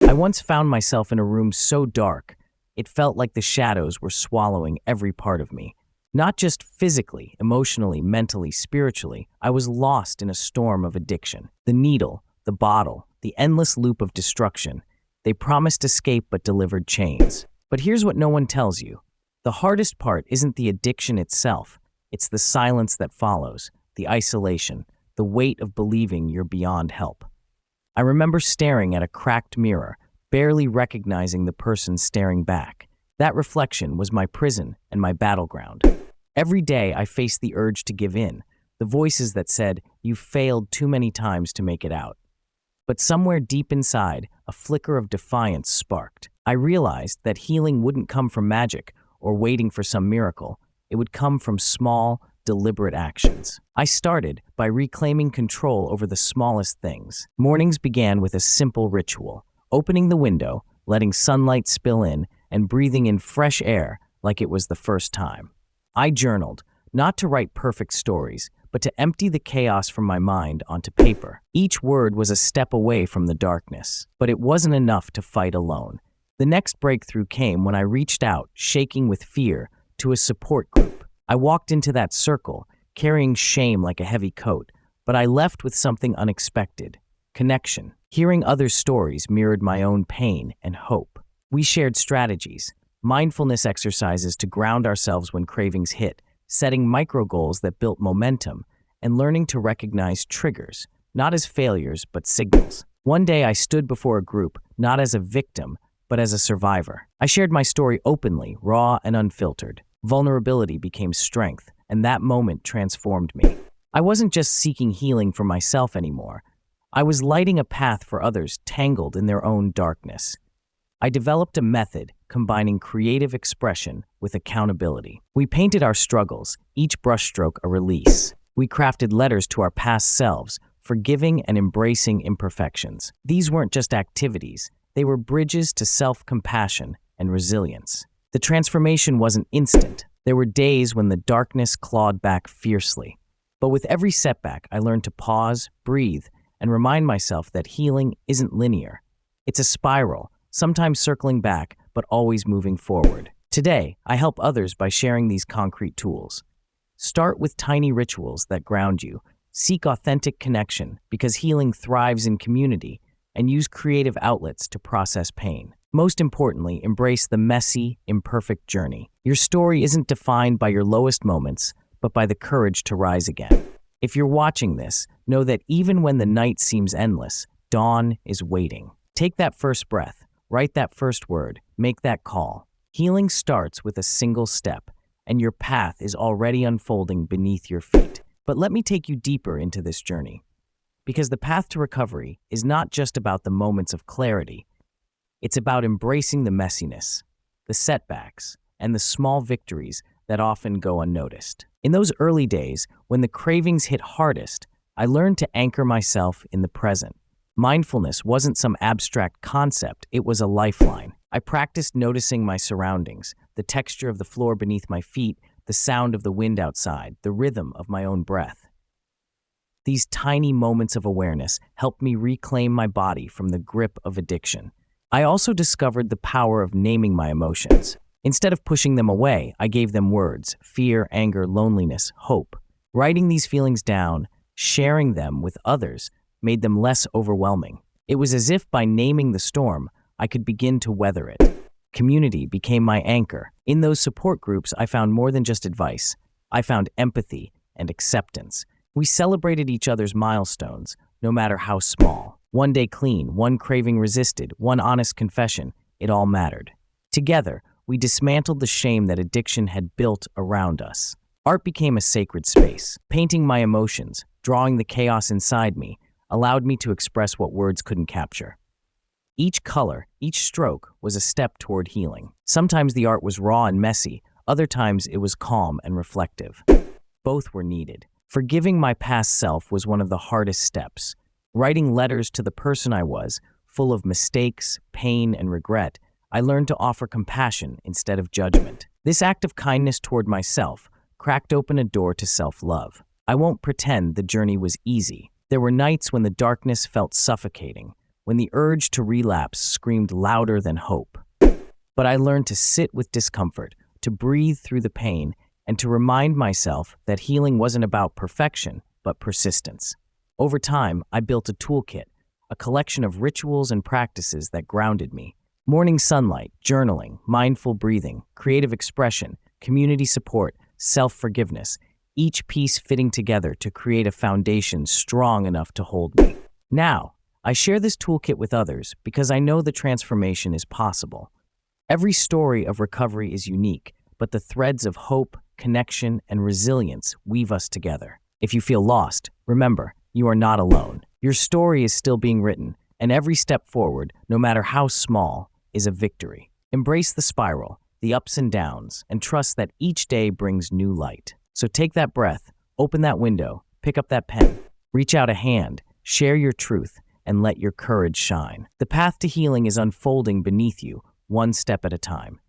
I once found myself in a room so dark, it felt like the shadows were swallowing every part of me. Not just physically, emotionally, mentally, spiritually, I was lost in a storm of addiction. The needle, the bottle, the endless loop of destruction. They promised escape but delivered chains. But here's what no one tells you. The hardest part isn't the addiction itself. It's the silence that follows, the isolation, the weight of believing you're beyond help. I remember staring at a cracked mirror, barely recognizing the person staring back. That reflection was my prison and my battleground. Every day I faced the urge to give in, the voices that said, "You've failed too many times to make it out." But somewhere deep inside, a flicker of defiance sparked. I realized that healing wouldn't come from magic or waiting for some miracle. It would come from small, deliberate actions. I started by reclaiming control over the smallest things. Mornings began with a simple ritual: opening the window, letting sunlight spill in, and breathing in fresh air like it was the first time. I journaled, not to write perfect stories, but to empty the chaos from my mind onto paper. Each word was a step away from the darkness, but it wasn't enough to fight alone. The next breakthrough came when I reached out, shaking with fear, to a support group. I walked into that circle, carrying shame like a heavy coat, but I left with something unexpected: connection. Hearing others' stories mirrored my own pain and hope. We shared strategies, mindfulness exercises to ground ourselves when cravings hit, setting micro goals that built momentum, and learning to recognize triggers, not as failures but signals. One day I stood before a group, not as a victim, but as a survivor. I shared my story openly, raw and unfiltered. Vulnerability became strength, and that moment transformed me. I wasn't just seeking healing for myself anymore. I was lighting a path for others tangled in their own darkness. I developed a method combining creative expression with accountability. We painted our struggles, each brushstroke a release. We crafted letters to our past selves, forgiving and embracing imperfections. These weren't just activities, they were bridges to self-compassion and resilience. The transformation wasn't instant. There were days when the darkness clawed back fiercely. But with every setback, I learned to pause, breathe, and remind myself that healing isn't linear. It's a spiral, sometimes circling back, but always moving forward. Today, I help others by sharing these concrete tools. Start with tiny rituals that ground you. Seek authentic connection, because healing thrives in community, and use creative outlets to process pain. Most importantly, embrace the messy, imperfect journey. Your story isn't defined by your lowest moments, but by the courage to rise again. If you're watching this, know that even when the night seems endless, dawn is waiting. Take that first breath. Write that first word, make that call. Healing starts with a single step, and your path is already unfolding beneath your feet. But let me take you deeper into this journey. Because the path to recovery is not just about the moments of clarity, it's about embracing the messiness, the setbacks, and the small victories that often go unnoticed. In those early days, when the cravings hit hardest, I learned to anchor myself in the present. Mindfulness wasn't some abstract concept, it was a lifeline. I practiced noticing my surroundings, the texture of the floor beneath my feet, the sound of the wind outside, the rhythm of my own breath. These tiny moments of awareness helped me reclaim my body from the grip of addiction. I also discovered the power of naming my emotions. Instead of pushing them away, I gave them words: fear, anger, loneliness, hope. Writing these feelings down, sharing them with others, made them less overwhelming. It was as if by naming the storm, I could begin to weather it. Community became my anchor. In those support groups, I found more than just advice. I found empathy and acceptance. We celebrated each other's milestones, no matter how small. One day clean, one craving resisted, one honest confession, it all mattered. Together, we dismantled the shame that addiction had built around us. Art became a sacred space. Painting my emotions, drawing the chaos inside me, allowed me to express what words couldn't capture. Each color, each stroke was a step toward healing. Sometimes the art was raw and messy, other times it was calm and reflective. Both were needed. Forgiving my past self was one of the hardest steps. Writing letters to the person I was, full of mistakes, pain, and regret, I learned to offer compassion instead of judgment. This act of kindness toward myself cracked open a door to self-love. I won't pretend the journey was easy. There were nights when the darkness felt suffocating, when the urge to relapse screamed louder than hope. But I learned to sit with discomfort, to breathe through the pain, and to remind myself that healing wasn't about perfection, but persistence. Over time, I built a toolkit, a collection of rituals and practices that grounded me. Morning sunlight, journaling, mindful breathing, creative expression, community support, self-forgiveness, each piece fitting together to create a foundation strong enough to hold me. Now, I share this toolkit with others because I know the transformation is possible. Every story of recovery is unique, but the threads of hope, connection, and resilience weave us together. If you feel lost, remember, you are not alone. Your story is still being written, and every step forward, no matter how small, is a victory. Embrace the spiral, the ups and downs, and trust that each day brings new light. So take that breath, open that window, pick up that pen, reach out a hand, share your truth, and let your courage shine. The path to healing is unfolding beneath you, one step at a time.